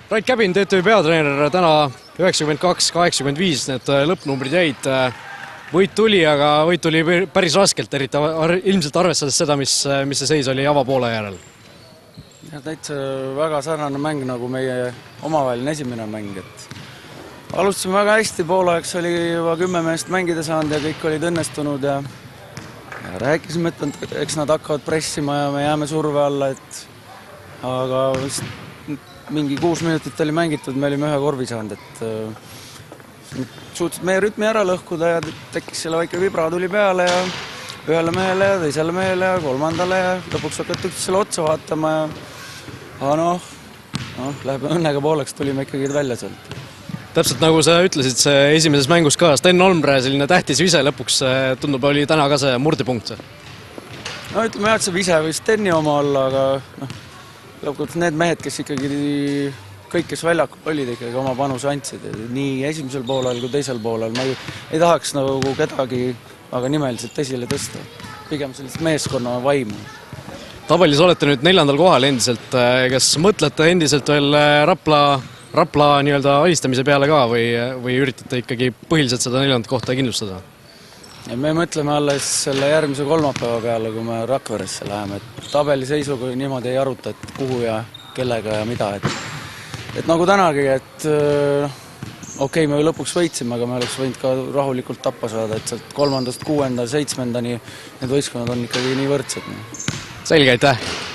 Rait Käbin, TTÜ peatreener, täna 92-85 need lõppnumbrid jäid. Võit tuli, aga võit tuli päris raskelt, eriti ilmselt arvestades seda, mis see seis oli avapoole järel. Ja täitsa väga sarnane mäng nagu meie omavaheline esimene mäng. Alustasime väga hästi, poolajaks oli juba 10 meest mängida saanud ja kõik olid õnnestunud ja rääkisime, et eks nad hakkavad pressima ja me jääme surve alla, aga mingi 6 minutit oli mängitud, me olime ühe korvi saanud, suutsid meie rütmi ära lõhkuda ja tekkis selle väike vibra tuli peale ja ühele mehele ja teisele mehele ja kolmandale ja lõpuks hakati selle otsa vaatama ja läheb õnnega pooleks, tulime ikkagi välja sealt. Täpselt nagu sa ütlesid, see esimeses mängus ka Sten Olmre, selline tähtis vise lõpuks, tundub, oli täna ka see murdepunkt. Ütleme jah, et see vise või Steni oma olla, aga lõpuks need mehed, kes ikkagi kõik, kes väljakul olid, ikkagi oma panuse andsid. Nii esimesel poolel kui teisel poolel. Ma ei tahaks nagu kedagi aga nimeliselt esile tõsta. Pigem sellist meeskonna vaimu. Tabelis olete nüüd 4. kohal endiselt. Kas mõtlete endiselt veel Rapla nii-öelda alistamise peale ka või üritate ikkagi põhiliselt seda 4. kohta kindlustada? Ja me mõtleme alles selle järgmise kolmapäeva peale, kui me Rakveresse läheme. Tabeli seisuga niimoodi ei aruta, et kuhu ja kellega ja mida. Et nagu tänagi, et okei, me lõpuks võitsime, aga me oleks võinud ka rahulikult tappa saada, et sealt 3., 6., 7. need võistkonnad on ikkagi nii võrdsed. Selge, aitäh!